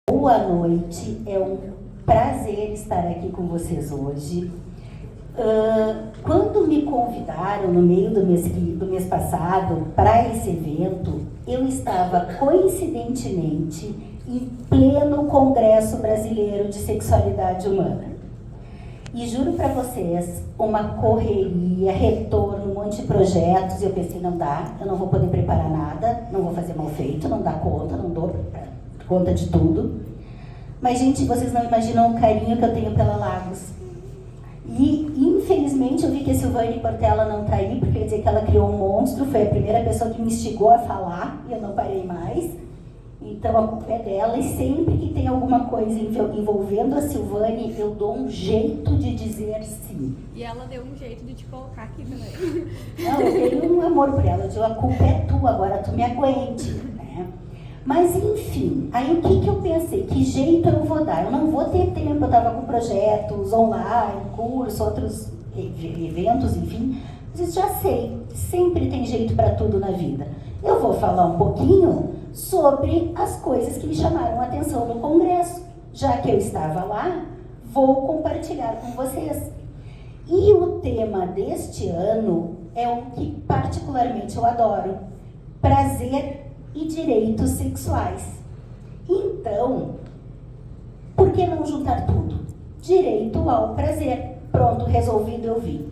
Boa noite, é um prazer estar aqui com vocês hoje. Quando me convidaram no meio do mês passado para esse evento, eu estava coincidentemente em pleno Congresso Brasileiro de Sexualidade Humana. E juro para vocês, uma correria, retorno, um monte de projetos, e eu pensei, não dá, eu não vou poder preparar nada, não vou fazer mal feito, não dá conta, não dou conta de tudo. Mas, gente, vocês não imaginam o carinho que eu tenho pela Lagos. E, infelizmente, eu vi que a Silvane Portela não está aí, porque quer dizer que ela criou um monstro, foi a primeira pessoa que me instigou a falar, e eu não parei mais. Então, a culpa é dela, e sempre que tem alguma coisa envolvendo a Silvane, eu dou um jeito de dizer sim. E ela deu um jeito de te colocar aqui também. Não, eu tenho um amor por ela, eu digo, a culpa é tua, agora tu me aguente, né? Mas, enfim, aí o que eu pensei? Que jeito eu vou dar? Eu não vou ter tempo, eu estava com projetos online, curso, outros eventos, enfim. Mas já sei, sempre tem jeito para tudo na vida. Eu vou falar um pouquinho sobre as coisas que me chamaram a atenção no congresso. Já que eu estava lá, vou compartilhar com vocês. E o tema deste ano é um que particularmente eu adoro: prazer e direitos sexuais. Então, por que não juntar tudo? Direito ao prazer. Pronto, resolvido, eu vi.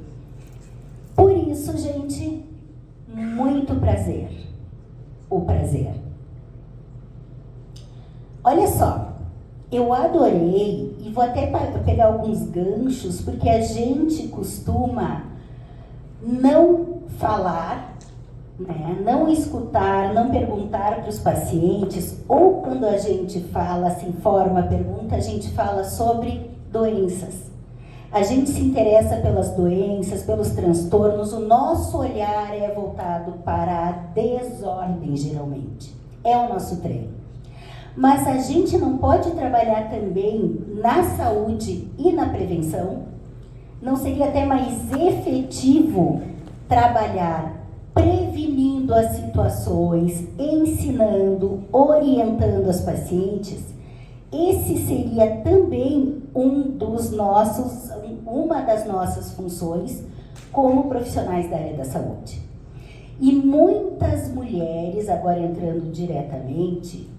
Por isso, gente, muito prazer. O prazer. Olha só, eu adorei, e vou até pegar alguns ganchos, porque a gente costuma não falar, né, não escutar, não perguntar para os pacientes, ou quando a gente fala, assim, forma pergunta, a gente fala sobre doenças. A gente se interessa pelas doenças, pelos transtornos, o nosso olhar é voltado para a desordem, geralmente. É o nosso treino. Mas a gente não pode trabalhar também na saúde e na prevenção? Não seria até mais efetivo trabalhar prevenindo as situações, ensinando, orientando as pacientes? Esse seria também uma das nossas funções como profissionais da área da saúde. E muitas mulheres, agora entrando diretamente,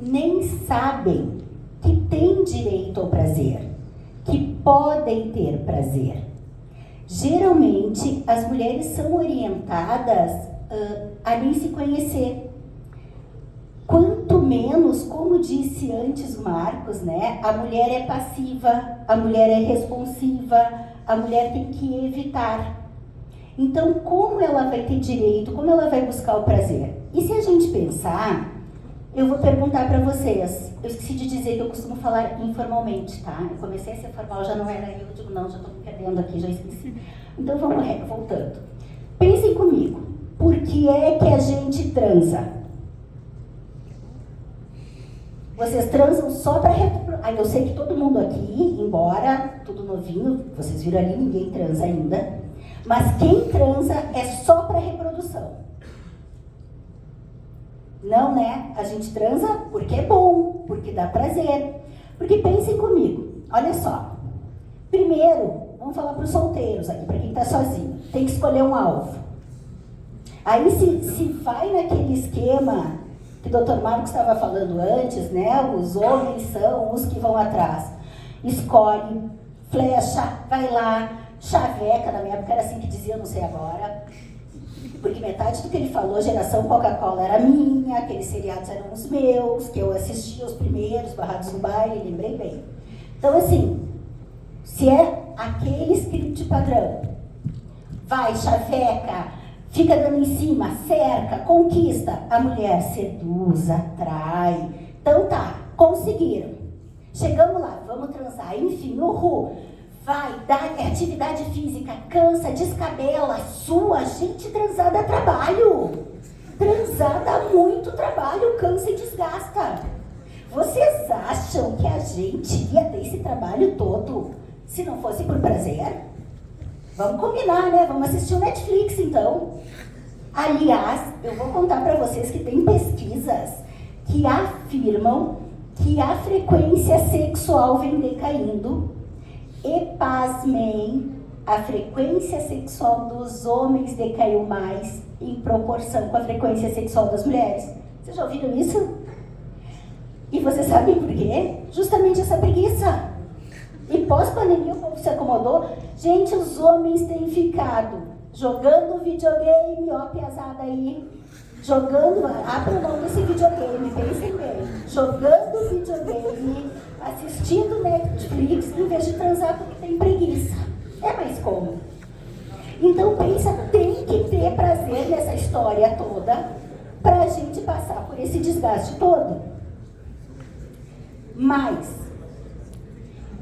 nem sabem que têm direito ao prazer, que podem ter prazer. Geralmente, as mulheres são orientadas a nem se conhecer. Quanto menos, como disse antes o Marcos, né, a mulher é passiva, a mulher é responsiva, a mulher tem que evitar. Então, como ela vai ter direito, como ela vai buscar o prazer? E se a gente pensar, eu vou perguntar para vocês. Eu esqueci de dizer que eu costumo falar informalmente, tá? Eu comecei a ser formal, já não era eu digo, não, já estou me perdendo aqui, já esqueci. Então, vamos voltando. Pensem comigo, por que é que a gente transa? Vocês transam só para reproduzir. Eu sei que todo mundo aqui, embora tudo novinho, vocês viram ali, ninguém transa ainda. Mas quem transa é só para reprodução. Não, né? A gente transa porque é bom, porque dá prazer. Porque pensem comigo, olha só. Primeiro, vamos falar para os solteiros aqui, para quem está sozinho. Tem que escolher um alvo. Aí se vai naquele esquema que o Dr. Marcos estava falando antes, né? Os homens são os que vão atrás. Escolhe, flecha, vai lá, chaveca, na minha época era assim que dizia, não sei agora. Porque metade do que ele falou, geração Coca-Cola, era minha, aqueles seriados eram os meus, que eu assistia os primeiros, Barrados no Baile, lembrei bem. Então, assim, se é aquele script padrão, vai, chaveca, fica dando em cima, cerca, conquista, a mulher seduz, atrai. Então tá, conseguiram. Chegamos lá, vamos transar, enfim, uhul. Vai, dá atividade física, cansa, descabela, sua. Gente, transar dá trabalho. Transar dá muito trabalho, cansa e desgasta. Vocês acham que a gente ia ter esse trabalho todo se não fosse por prazer? Vamos combinar, né? Vamos assistir o Netflix, então. Aliás, eu vou contar para vocês que tem pesquisas que afirmam que a frequência sexual vem decaindo e, pasmem, a frequência sexual dos homens decaiu mais em proporção com a frequência sexual das mulheres. Vocês já ouviram isso? E vocês sabem por quê? Justamente essa preguiça. E pós-pandemia o povo se acomodou. Gente, os homens têm ficado jogando videogame, ó, piazada aí. Jogando, abra o nome desse videogame, pensem bem. Jogando videogame, assistindo Netflix, em vez de transar porque tem preguiça. É mais cômodo. Então pensa, tem que ter prazer nessa história toda pra gente passar por esse desgaste todo. Mas,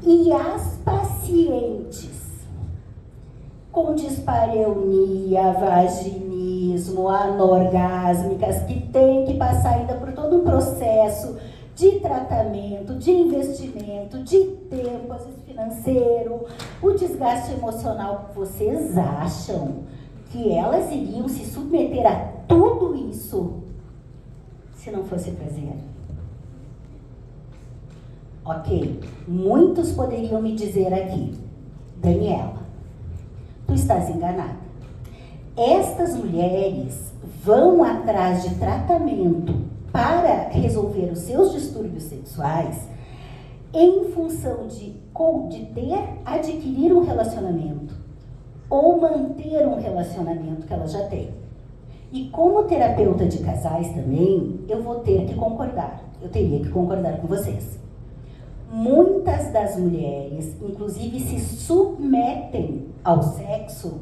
e as pacientes com dispareunia, vaginismo, anorgásmicas, que tem que passar ainda por todo um processo de tratamento, de investimento, de tempo, às vezes financeiro, o desgaste emocional, vocês acham que elas iriam se submeter a tudo isso se não fosse prazer? Ok, muitos poderiam me dizer aqui, Daniela, tu estás enganada. Estas mulheres vão atrás de tratamento para resolver os seus distúrbios sexuais em função de adquirir um relacionamento ou manter um relacionamento que elas já têm. E como terapeuta de casais também, eu vou ter que concordar. Eu teria que concordar com vocês. Muitas das mulheres, inclusive, se submetem ao sexo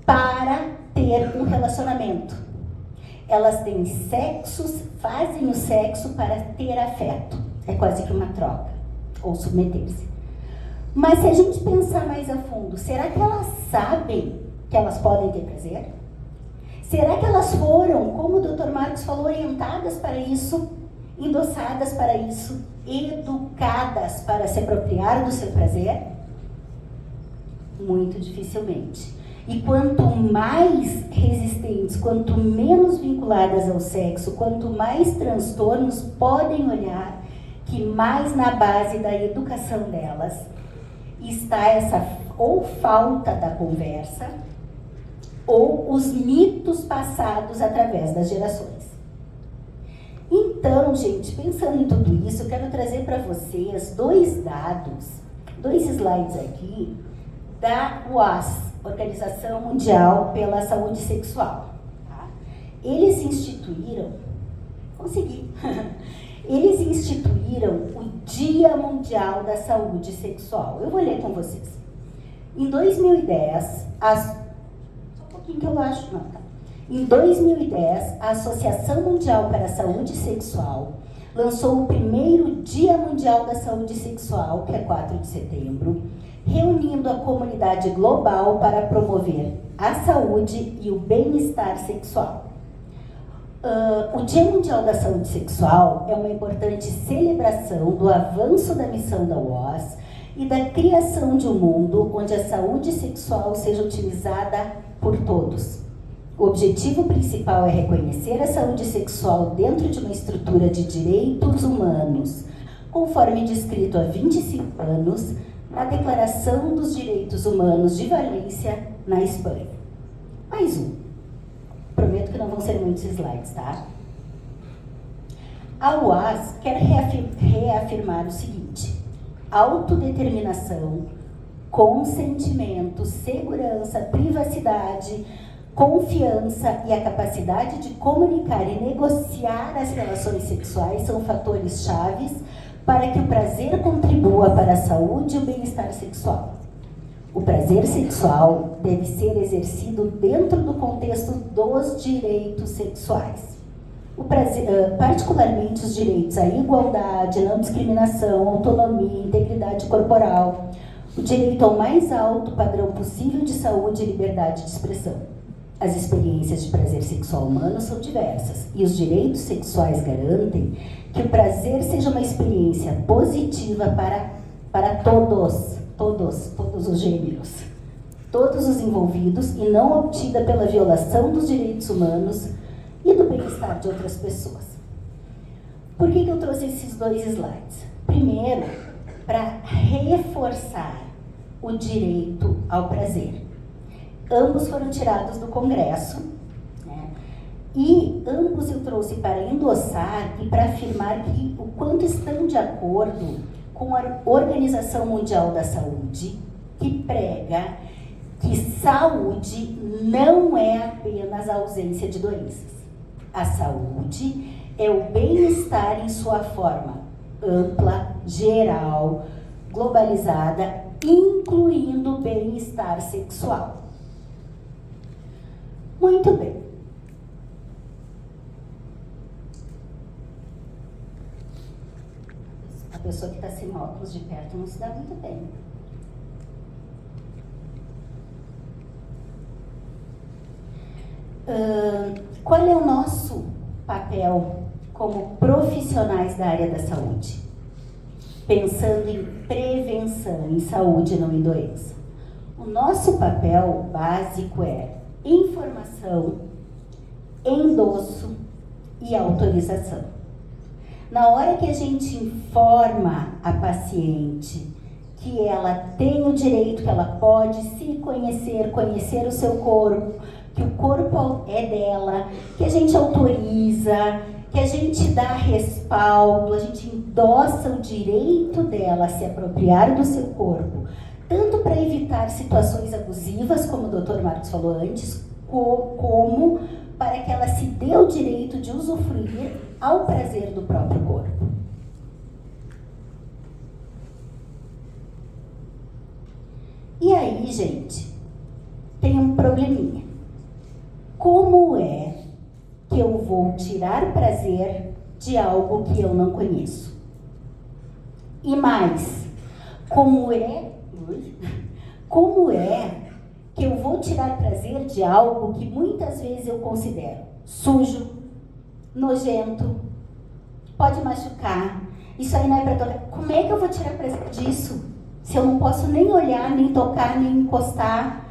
para ter um relacionamento. Elas têm fazem o sexo para ter afeto. É quase que uma troca, ou submeter-se. Mas se a gente pensar mais a fundo, será que elas sabem que elas podem ter prazer? Será que elas foram, como o Dr. Marcos falou, orientadas para isso, endossadas para isso, educadas para se apropriar do seu prazer? Muito dificilmente. E quanto mais resistentes, quanto menos vinculadas ao sexo, quanto mais transtornos podem olhar, que mais na base da educação delas está essa ou falta da conversa, ou os mitos passados através das gerações. Então, gente, pensando em tudo isso, eu quero trazer para vocês dois slides aqui da OAS, Organização Mundial pela Saúde Sexual. Tá? Eles instituíram o Dia Mundial da Saúde Sexual. Eu vou ler com vocês. Em 2010, Em 2010, a Associação Mundial para a Saúde Sexual lançou o primeiro Dia Mundial da Saúde Sexual, que é 4 de setembro, reunindo a comunidade global para promover a saúde e o bem-estar sexual. O Dia Mundial da Saúde Sexual é uma importante celebração do avanço da missão da OAS e da criação de um mundo onde a saúde sexual seja utilizada por todos. O objetivo principal é reconhecer a saúde sexual dentro de uma estrutura de direitos humanos, conforme descrito há 25 anos na Declaração dos Direitos Humanos de Valência, na Espanha. Mais um. Prometo que não vão ser muitos slides, tá? A OAS quer reafirmar o seguinte: autodeterminação, consentimento, segurança, privacidade, confiança e a capacidade de comunicar e negociar as relações sexuais são fatores chaves para que o prazer contribua para a saúde e o bem-estar sexual. O prazer sexual deve ser exercido dentro do contexto dos direitos sexuais. Particularmente os direitos à igualdade, não discriminação, autonomia, integridade corporal, o direito ao mais alto padrão possível de saúde e liberdade de expressão. As experiências de prazer sexual humano são diversas e os direitos sexuais garantem que o prazer seja uma experiência positiva para todos os gêneros, todos os envolvidos e não obtida pela violação dos direitos humanos e do bem-estar de outras pessoas. Por que eu trouxe esses 2 slides? Primeiro, para reforçar o direito ao prazer. Ambos foram tirados do Congresso, né? E ambos eu trouxe para endossar e para afirmar que o quanto estão de acordo com a Organização Mundial da Saúde, que prega que saúde não é apenas a ausência de doenças. A saúde é o bem-estar em sua forma ampla, geral, globalizada, incluindo o bem-estar sexual. Muito bem. A pessoa que está sem óculos de perto não se dá muito bem. Qual é o nosso papel como profissionais da área da saúde? Pensando em prevenção, em saúde, não em doença. O nosso papel básico é informação, endosso e autorização. Na hora que a gente informa a paciente que ela tem o direito, que ela pode se conhecer, conhecer o seu corpo, que o corpo é dela, que a gente autoriza, que a gente dá respaldo, a gente endossa o direito dela a se apropriar do seu corpo, tanto para evitar situações abusivas, como o Dr. Marcos falou antes, como para que ela se dê o direito de usufruir ao prazer do próprio corpo. E aí, gente, tem um probleminha. Como é que eu vou tirar prazer de algo que eu não conheço? E mais, como é que eu vou tirar prazer de algo que muitas vezes eu considero sujo, nojento, pode machucar, isso aí não é para tocar? Como é que eu vou tirar prazer disso? Se eu não posso nem olhar, nem tocar, nem encostar,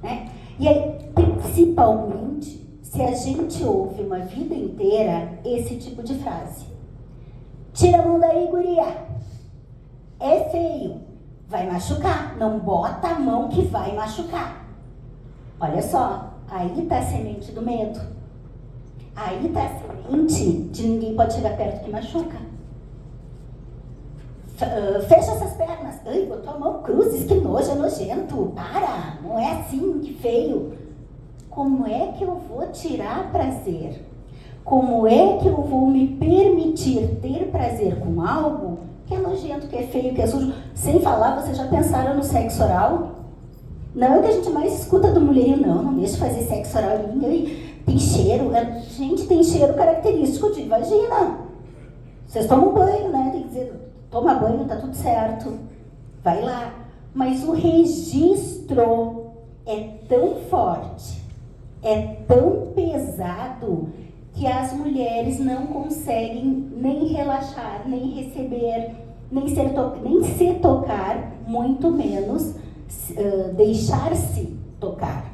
né? E aí, principalmente, se a gente ouve uma vida inteira esse tipo de frase. Tira a mão daí, guria. É feio. Vai machucar. Não bota a mão que vai machucar. Olha só, aí está a semente do medo. Aí está a semente de ninguém pode chegar perto que machuca. Fecha essas pernas. Ai, botou a mão, cruzes, que nojo, é nojento. Para, não é assim, que feio. Como é que eu vou tirar prazer? Como é que eu vou me permitir ter prazer com algo que é nojento, que é feio, que é sujo? Sem falar, vocês já pensaram no sexo oral? Não é o que a gente mais escuta do mulherio, não deixa de fazer sexo oral em mim, tem cheiro. Gente, tem cheiro característico de vagina. Vocês tomam banho, né? Tem que dizer, toma banho, tá tudo certo. Vai lá. Mas o registro é tão forte, é tão pesado, que as mulheres não conseguem nem relaxar, nem receber, nem se tocar, muito menos deixar-se tocar,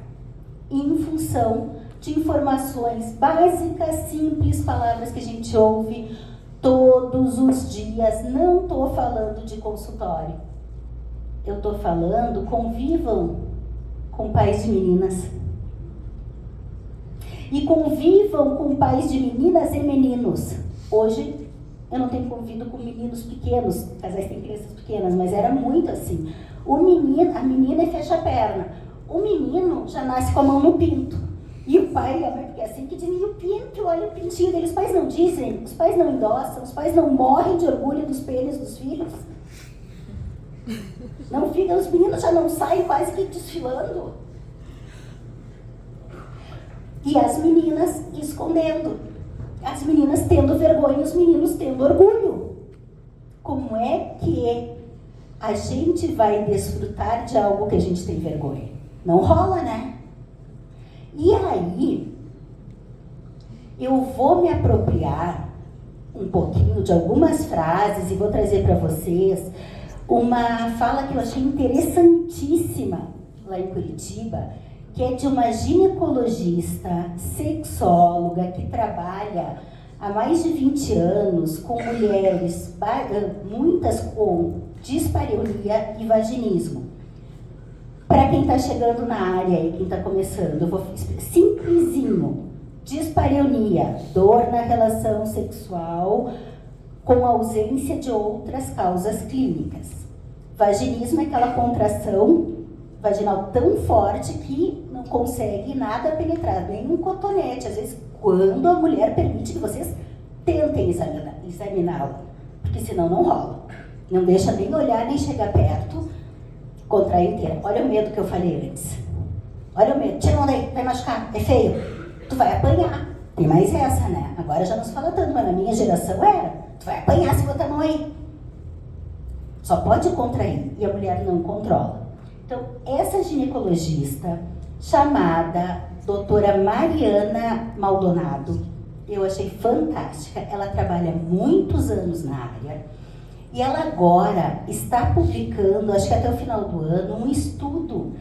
em função de informações básicas, simples, palavras que a gente ouve todos os dias. Não estou falando de consultório, eu estou falando, convivam com pais de meninas. E convivam com pais de meninas e meninos. Hoje, eu não tenho convido com meninos pequenos, casais têm crianças pequenas, mas era muito assim. A menina fecha a perna. O menino já nasce com a mão no pinto. E o pai e a mãe, porque é assim que dizem, e o pinto, olha o pintinho dele. Os pais não dizem, os pais não endossam, os pais não morrem de orgulho dos pênis dos filhos. Não fica, os meninos já não saem quase que desfilando. E as meninas escondendo, as meninas tendo vergonha, os meninos tendo orgulho. Como é que a gente vai desfrutar de algo que a gente tem vergonha? Não rola, né? E aí, eu vou me apropriar um pouquinho de algumas frases e vou trazer para vocês uma fala que eu achei interessantíssima lá em Curitiba, que é de uma ginecologista, sexóloga, que trabalha há mais de 20 anos com mulheres, muitas com dispareunia e vaginismo. Para quem está chegando na área e quem está começando, eu vou simplesinho. Dispareunia, dor na relação sexual com ausência de outras causas clínicas. Vaginismo é aquela contração vaginal tão forte que não consegue nada penetrar, nem um cotonete. Às vezes, quando a mulher permite que vocês tentem examiná-la, porque senão não rola. Não deixa nem olhar, nem chegar perto, contrai inteira. Olha o medo que eu falei antes. Olha o medo. Tira a mão daí, vai machucar, é feio. Tu vai apanhar. Tem mais essa, né? Agora já não se fala tanto, mas na minha geração era. Tu vai apanhar se botar a mão aí. Só pode contrair e a mulher não controla. Então, essa ginecologista, chamada doutora Mariana Maldonado, eu achei fantástica. Ela trabalha muitos anos na área e ela agora está publicando, acho que até o final do ano, um estudo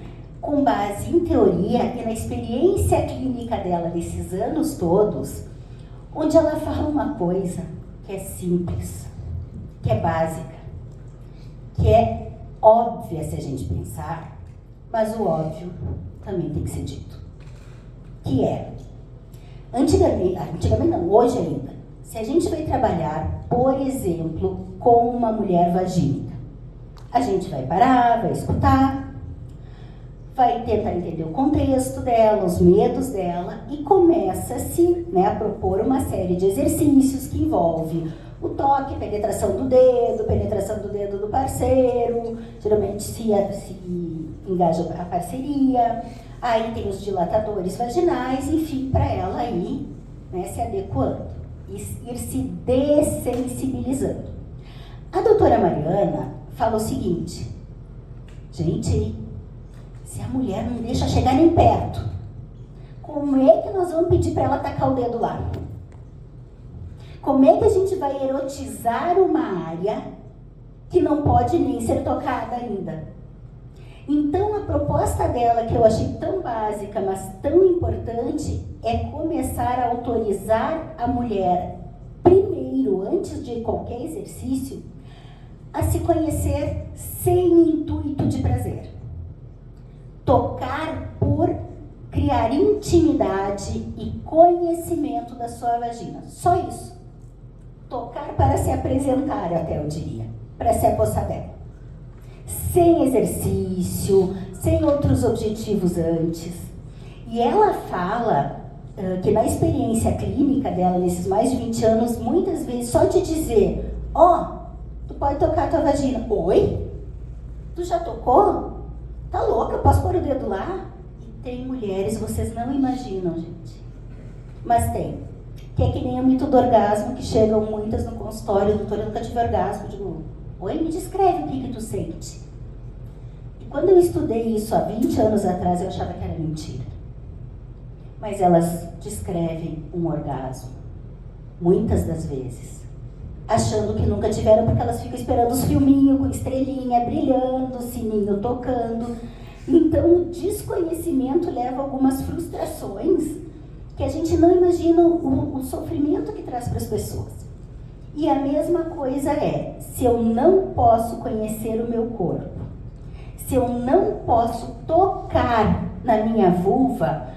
com base em teoria e na experiência clínica dela desses anos todos, onde ela fala uma coisa que é simples, que é básica, que é óbvia se a gente pensar, mas o óbvio também tem que ser dito. Que é, antigamente não, hoje ainda, se a gente vai trabalhar, por exemplo, com uma mulher vagínica, a gente vai parar, vai escutar, vai tentar entender o contexto dela, os medos dela e começa-se, né, a propor uma série de exercícios que envolve o toque, penetração do dedo do parceiro, geralmente se engaja a parceria, aí tem os dilatadores vaginais, enfim, para ela ir, né, se adequando, ir se dessensibilizando. A doutora Mariana fala o seguinte, gente, se a mulher não deixa chegar nem perto, como é que nós vamos pedir para ela tacar o dedo lá? Como é que a gente vai erotizar uma área que não pode nem ser tocada ainda? Então, a proposta dela, que eu achei tão básica, mas tão importante, é começar a autorizar a mulher, primeiro, antes de qualquer exercício, a se conhecer sem intuito de prazer. Tocar por criar intimidade e conhecimento da sua vagina. Só isso. Tocar para se apresentar, até eu diria. Para se apossar dela. Sem exercício, sem outros objetivos antes. E ela fala que na experiência clínica dela, nesses mais de 20 anos, muitas vezes só de dizer, tu pode tocar a tua vagina. Oi? Tu já tocou? Tá louca, posso pôr o dedo lá? E tem mulheres, vocês não imaginam, gente. Mas tem. Que é que nem o mito do orgasmo, que chegam muitas no consultório, doutora, eu nunca tive orgasmo. Eu digo, oi, me descreve o que tu sente. E quando eu estudei isso há 20 anos atrás, eu achava que era mentira. Mas elas descrevem um orgasmo, muitas das vezes, achando que nunca tiveram, porque elas ficam esperando os filminhos com estrelinha brilhando, sininho tocando. Então, o desconhecimento leva a algumas frustrações que a gente não imagina o sofrimento que traz para as pessoas. E a mesma coisa é, se eu não posso conhecer o meu corpo, se eu não posso tocar na minha vulva,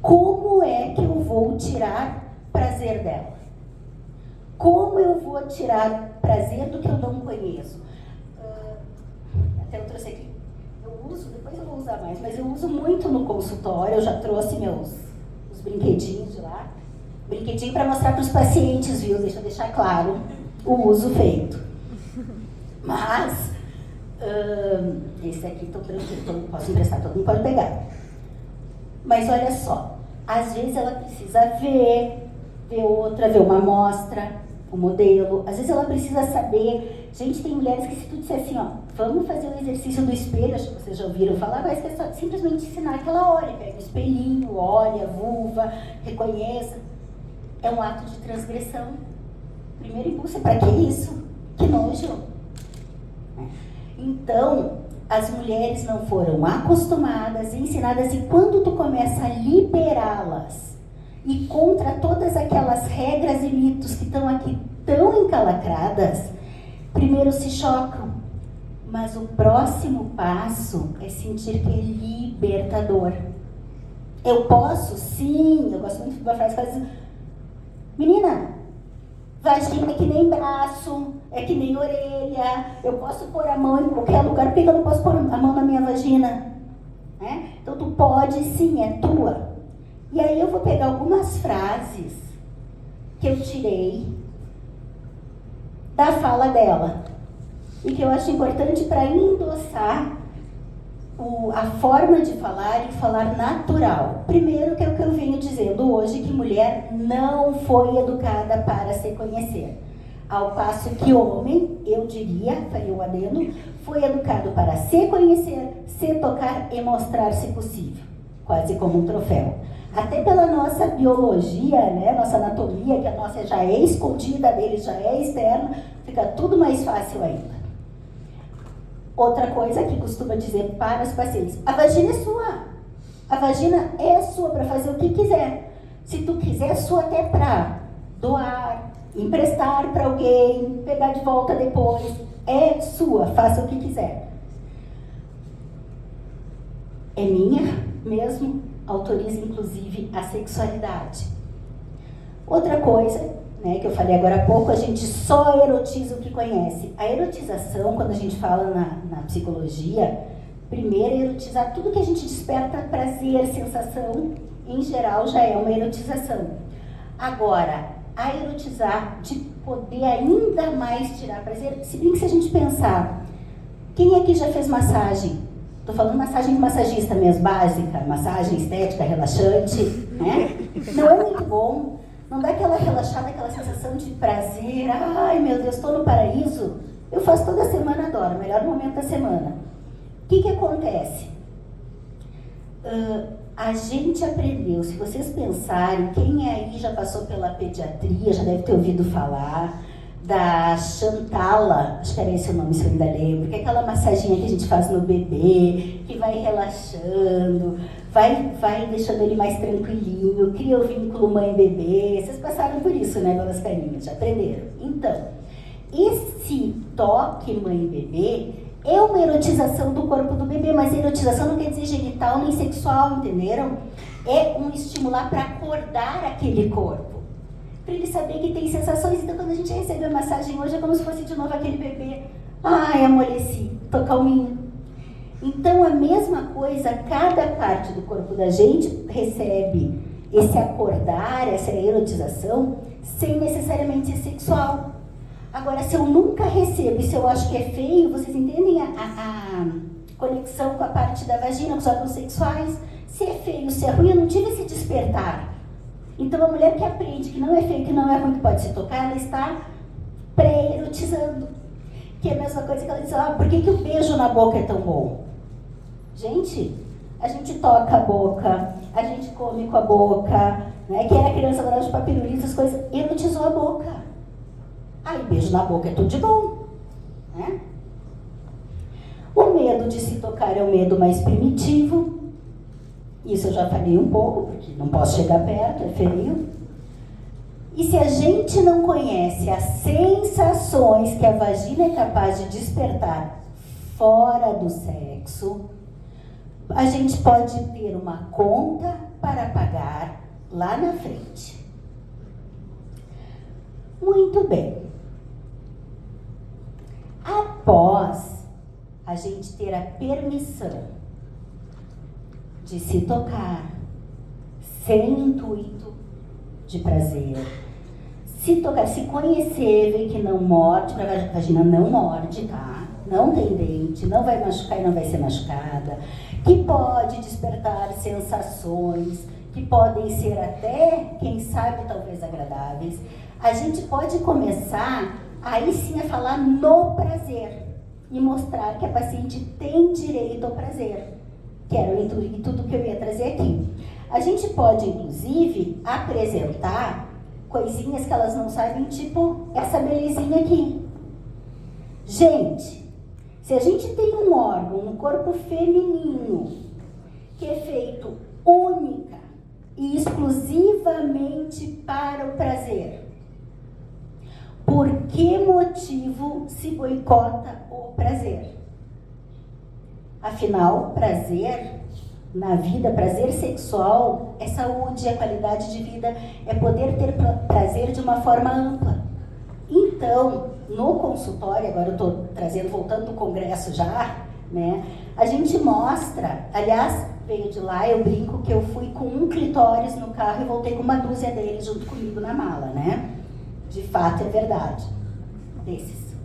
como é que eu vou tirar prazer dela? Como eu vou tirar prazer do que eu não conheço? Até eu trouxe aqui. Eu uso, depois eu vou usar mais, mas eu uso muito no consultório. Eu já trouxe os brinquedinhos de lá. Brinquedinho para mostrar para os pacientes, viu? Deixa eu deixar claro o uso feito. Mas, esse aqui estou tranquilo, posso emprestar, todo mundo pode pegar. Mas olha só, às vezes ela precisa ver outra, ver uma amostra, o modelo. Às vezes ela precisa saber. Gente, tem mulheres que se tu disser assim, vamos fazer o exercício do espelho, acho que vocês já ouviram falar, mas é só simplesmente ensinar que ela olhe, pega o espelhinho, olha a vulva, reconheça. É um ato de transgressão. O primeiro impulso é para que isso? Que nojo. Então, as mulheres não foram acostumadas, ensinadas, e quando tu começa a liberá-las e contra todas aquelas regras e mitos que estão aqui tão encalacradas, primeiro se chocam. Mas o próximo passo é sentir que é libertador. Eu posso, sim, eu gosto muito de uma frase que faz: menina, vagina é que nem braço, é que nem orelha, eu posso pôr a mão em qualquer lugar, por que eu não posso pôr a mão na minha vagina? Então tu pode sim, é tua. E aí eu vou pegar algumas frases que eu tirei da fala dela e que eu acho importante para endossar a forma de falar e falar natural. Primeiro, que é o que eu venho dizendo hoje, que mulher não foi educada para se conhecer. Ao passo que homem, eu diria, faria o adendo, foi educado para se conhecer, se tocar e mostrar se possível. Quase como um troféu. Até pela nossa biologia, né, nossa anatomia, que a nossa já é escondida, dele já é externa, fica tudo mais fácil ainda. Outra coisa que costuma dizer para os pacientes: a vagina é sua. A vagina é sua para fazer o que quiser. Se tu quiser, é sua até para doar, emprestar para alguém, pegar de volta depois. É sua, faça o que quiser. É minha mesmo, autoriza inclusive a sexualidade. Outra coisa, né, que eu falei agora há pouco, a gente só erotiza o que conhece. A erotização, quando a gente fala na psicologia, primeiro é erotizar tudo que a gente desperta prazer, sensação, em geral já é uma erotização. Agora, a erotizar de poder ainda mais tirar prazer, se bem que se a gente pensar, quem aqui já fez massagem? Estou falando massagem de massagista mesmo, básica, massagem estética, relaxante, né? Não é muito bom. Não dá aquela relaxada, aquela sensação de prazer. Ai, meu Deus, estou no paraíso. Eu faço toda semana, adoro, melhor momento da semana. O que acontece? A gente aprendeu, se vocês pensarem, quem aí já passou pela pediatria, já deve ter ouvido falar da Chantala, acho que era esse o nome, se eu ainda lembro, que é aquela massaginha que a gente faz no bebê, que vai relaxando, vai deixando ele mais tranquilinho, cria o vínculo mãe-bebê. Vocês passaram por isso, né, donas carinhas? Já aprenderam? Então, esse toque mãe-bebê é uma erotização do corpo do bebê, mas erotização não quer dizer genital nem sexual, entenderam? É um estimular para acordar aquele corpo, para ele saber que tem sensações. Então, quando a gente recebe a massagem hoje, é como se fosse de novo aquele bebê. Ai, amoleci, tô calminho. Então, a mesma coisa, cada parte do corpo da gente recebe esse acordar, essa erotização, sem necessariamente ser sexual. Agora, se eu nunca recebo e se eu acho que é feio, vocês entendem a conexão com a parte da vagina, com os órgãos sexuais? Se é feio, se é ruim, eu não tive esse despertar. Então, a mulher que aprende que não é feio, que não é ruim, que pode se tocar, ela está pré-erotizando. Que é a mesma coisa que ela diz: por que o beijo na boca é tão bom? Gente, a gente toca a boca, a gente come com a boca, né? Quem era criança adorava de papirulito, essas coisas, erotizou a boca. Aí, beijo na boca é tudo de bom, né? O medo de se tocar é o medo mais primitivo. Isso eu já falei um pouco, porque não posso chegar perto, é feio. E se a gente não conhece as sensações que a vagina é capaz de despertar fora do sexo, a gente pode ter uma conta para pagar lá na frente. Muito bem. Após a gente ter a permissão de se tocar sem intuito de prazer, se tocar, se conhecer, ver que não morde, a vagina não morde, tá? Não tem dente, não vai machucar e não vai ser machucada, que pode despertar sensações, que podem ser até, quem sabe, talvez agradáveis. A gente pode começar aí sim a falar no prazer e mostrar que a paciente tem direito ao prazer, que era o intuito que eu ia trazer aqui. A gente pode, inclusive, apresentar coisinhas que elas não sabem, tipo essa belezinha aqui. Gente, se a gente tem um órgão, um corpo feminino, que é feito única e exclusivamente para o prazer? Por que motivo se boicota o prazer? Afinal, prazer na vida, prazer sexual, é saúde, é qualidade de vida, é poder ter prazer de uma forma ampla. Então, no consultório, agora eu estou trazendo, voltando do congresso já, né? A gente mostra, aliás, veio de lá, eu brinco que eu fui com um clitóris no carro e voltei com uma dúzia deles junto comigo na mala, né? De fato, é verdade. Desses.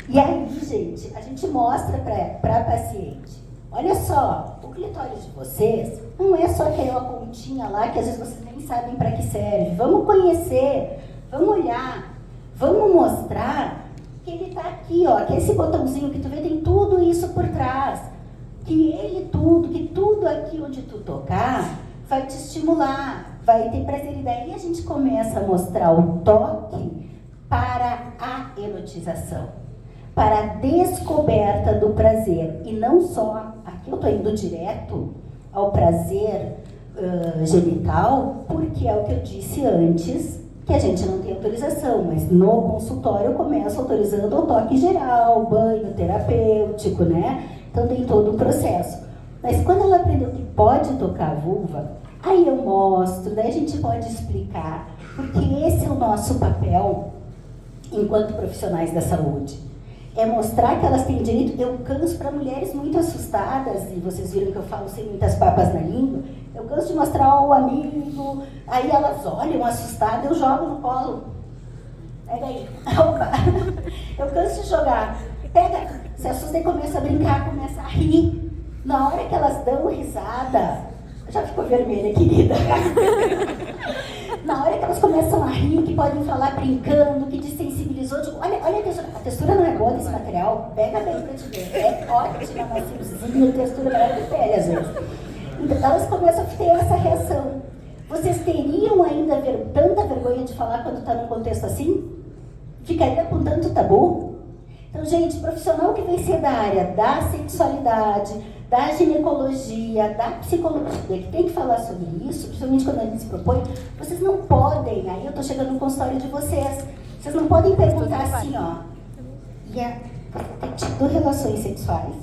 E aí, gente, a gente mostra para a paciente, olha só, o clitóris de vocês não é só aquela pontinha lá que às vezes vocês nem sabem para que serve. Vamos conhecer, vamos olhar, vamos mostrar que ele está aqui, ó, que esse botãozinho que tu vê tem tudo isso por trás. Que tudo aqui onde tu tocar vai te estimular, vai ter prazer. E daí a gente começa a mostrar o toque para a erotização, para a descoberta do prazer. E não só, aqui eu estou indo direto ao prazer genital, porque é o que eu disse antes, que a gente não tem autorização, mas no consultório eu começo autorizando o toque geral, banho terapêutico, né? Então tem todo um processo. Mas quando ela aprendeu que pode tocar a vulva, aí eu mostro, daí a gente pode explicar, porque esse é o nosso papel enquanto profissionais da saúde. É mostrar que elas têm direito. Eu canso para mulheres muito assustadas, e vocês viram que eu falo sem muitas papas na língua, eu canso de mostrar o amigo, aí elas olham assustadas, eu jogo no colo. Pega aí. Opa! Eu canso de jogar. Pega, se assusta e começa a brincar, começa a rir. Na hora que elas dão risada, já ficou vermelha, querida. Na hora que elas começam a rir, que podem falar brincando, que desensibilizou, digo, olha a textura não é boa desse material, pega bem pra te ver, é ótima, maciozinho, textura melhor que pele às vezes. Então elas começam a ter essa reação. Vocês teriam ainda tanta vergonha de falar quando está num contexto assim? Ficaria com tanto tabu? Então, gente, profissional que vem ser da área da sexualidade, da ginecologia, da psicologia, que tem que falar sobre isso, principalmente quando a gente se propõe, vocês não podem, aí eu tô chegando no consultório de vocês não podem perguntar assim, ó, você tem tido relações sexuais?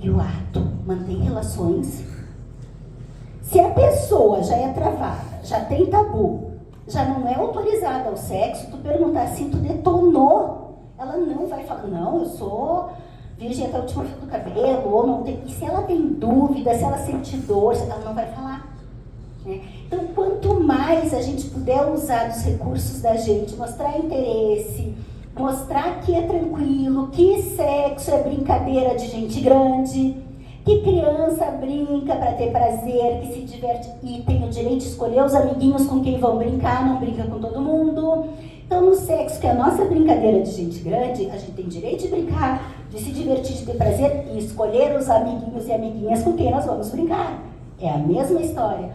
E o ato mantém relações? Se a pessoa já é travada, já tem tabu, já não é autorizada ao sexo, tu perguntar assim, tu detonou, ela não vai falar, não, eu sou virgem até o último fio do cabelo, ou não tem. E se ela tem dúvida, se ela sente dor, ela não vai falar. Né? Então, quanto mais a gente puder usar dos recursos da gente, mostrar interesse, mostrar que é tranquilo, que sexo é brincadeira de gente grande, que criança brinca para ter prazer, que se diverte e tem o direito de escolher os amiguinhos com quem vão brincar, não brinca com todo mundo. Então, no sexo, que é a nossa brincadeira de gente grande, a gente tem direito de brincar, de se divertir, de ter prazer e escolher os amiguinhos e amiguinhas com quem nós vamos brincar. É a mesma história.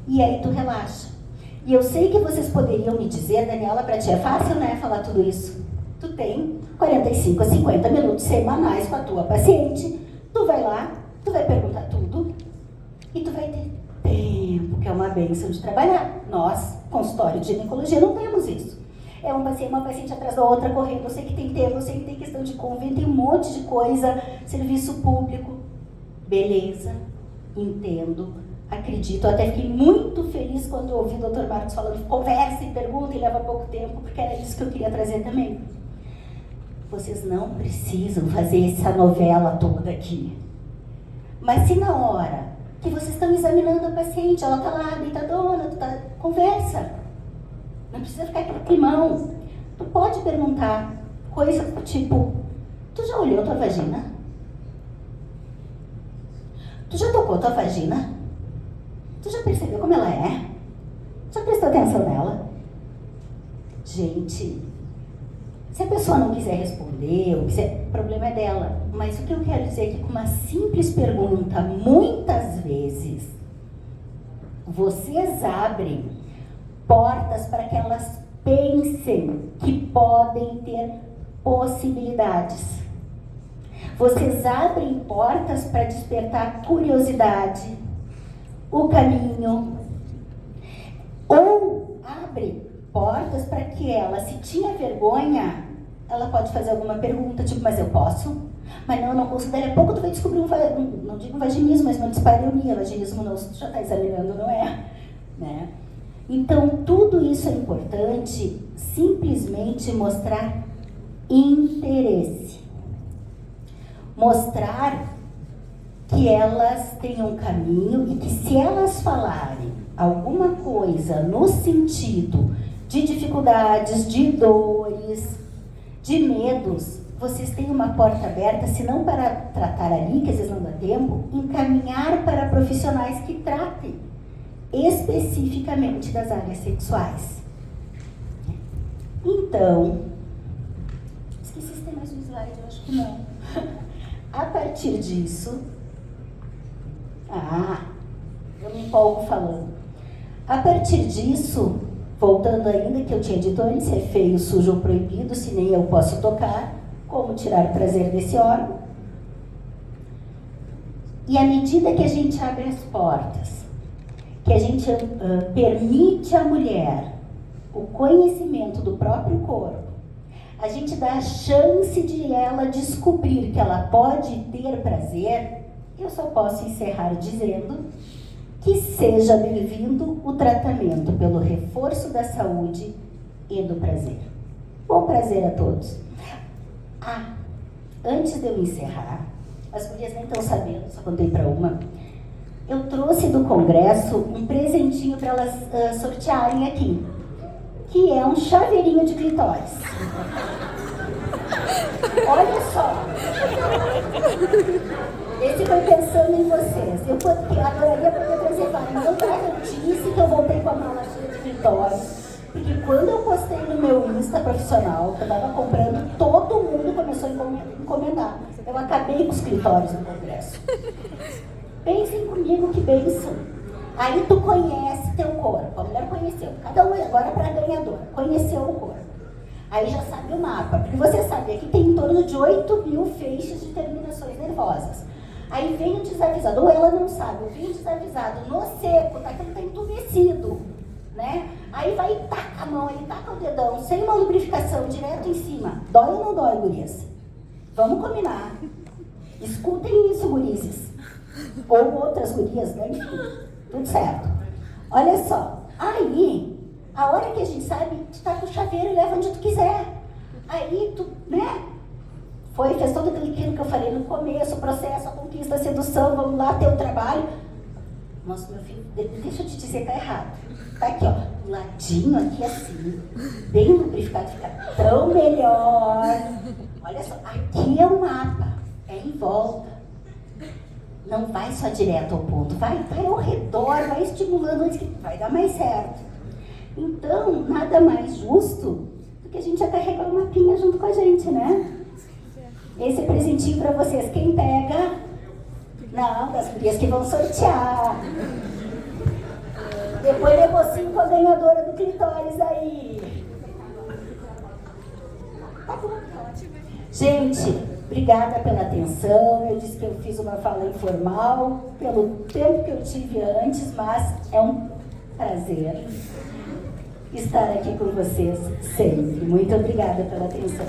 E aí tu relaxa. E eu sei que vocês poderiam me dizer, Daniela, para ti é fácil, né, falar tudo isso? Tu tem 45 a 50 minutos semanais com a tua paciente, tu vai lá, tu vai perguntar tudo e tu vai ter tempo, que é uma bênção de trabalhar. Nós, consultório de ginecologia, não temos isso. É uma paciente atrás da outra correndo, eu sei que tem tempo, eu sei que tem questão de convênio, tem um monte de coisa, serviço público. Beleza, entendo, acredito, até fiquei muito feliz quando eu ouvi o Dr. Marcos falando, conversa e pergunta e leva pouco tempo, porque era isso que eu queria trazer também. Vocês não precisam fazer essa novela toda aqui. Mas se na hora que vocês estão examinando a paciente, ela está lá, deitadona, conversa. Não precisa ficar aquele climão. Tu pode perguntar coisas do tipo, tu já olhou tua vagina? Tu já tocou tua vagina? Tu já percebeu como ela é? Já prestou atenção nela? Gente, se a pessoa não quiser responder, o problema é dela. Mas o que eu quero dizer é que com uma simples pergunta, muitas vezes, vocês abrem portas para que elas pensem que podem ter possibilidades. Vocês abrem portas para despertar a curiosidade, o caminho, ou abre portas para que ela, se tinha vergonha, ela pode fazer alguma pergunta, tipo, mas eu posso? Mas não, eu não consigo. Daí a pouco tu vai descobrir não digo vaginismo, mas uma dispareunia. Vaginismo não, tu já está examinando, não é? Né? Então, tudo isso é importante, simplesmente mostrar interesse. Mostrar que elas têm um caminho e que se elas falarem alguma coisa no sentido de dificuldades, de dores, de medos, vocês têm uma porta aberta, se não para tratar ali, que às vezes não dá tempo, encaminhar para profissionais que tratem especificamente das áreas sexuais. Então, esqueci se tem mais um slide, eu acho que não. A partir disso, eu me empolgo falando. A partir disso, voltando ainda que eu tinha dito antes, se é feio, sujo ou proibido, se nem eu posso tocar, como tirar o prazer desse órgão. E à medida que a gente abre as portas, que a gente permite à mulher o conhecimento do próprio corpo, a gente dá a chance de ela descobrir que ela pode ter prazer, eu só posso encerrar dizendo que seja bem-vindo o tratamento pelo reforço da saúde e do prazer. Bom prazer a todos. Antes de eu encerrar, as gurias nem estão sabendo, só contei para uma, eu trouxe do congresso um presentinho para elas sortearem aqui, que é um chaveirinho de clitóris. Olha só. Esse foi pensando em vocês. Eu adoraria poder trazer vários, mas eu disse que eu voltei com a mala cheia de clitóris. Porque quando eu postei no meu Insta profissional, que eu estava comprando, todo mundo começou a encomendar. Eu acabei com os clitóris no congresso. Pensem comigo que bênção. Aí tu conhece teu corpo. A mulher conheceu. Cada um agora para ganhadora. Conheceu o corpo. Aí já sabe o mapa. Porque você sabe, aqui tem em torno de 8.000 feixes de terminações nervosas. Aí vem o desavisado. Ou ela não sabe, ou vem o desavisado no seco, tá? Que ele tá entumecido. Né? Aí vai e taca a mão, ele taca o dedão, sem uma lubrificação, direto em cima. Dói ou não dói, gurias? Vamos combinar. Escutem isso, gurizes. Ou outras gurias, né? Enfim, tudo certo. Olha só. Aí, a hora que a gente sabe, tu tá com o chaveiro e leva onde tu quiser. Aí tu, né? Fez todo aquilo que eu falei no começo, o processo, a conquista, a sedução, vamos lá ter o trabalho. Nossa, meu filho, deixa eu te dizer, tá errado. Tá aqui, ó, do ladinho aqui assim, bem lubrificado, fica tão melhor. Olha só, aqui é o mapa, é em volta. Não vai só direto ao ponto, vai ao redor, vai estimulando antes que vai dar mais certo. Então, nada mais justo do que a gente já carregar o mapinha junto com a gente, né? Esse é presentinho pra vocês. Quem pega? Não, das gurias que vão sortear. Depois negocio com a ganhadora do clitóris aí. Tá bom, ótimo. Gente, obrigada pela atenção. Eu disse que eu fiz uma fala informal, pelo tempo que eu tive antes, mas é um prazer estar aqui com vocês sempre. Muito obrigada pela atenção.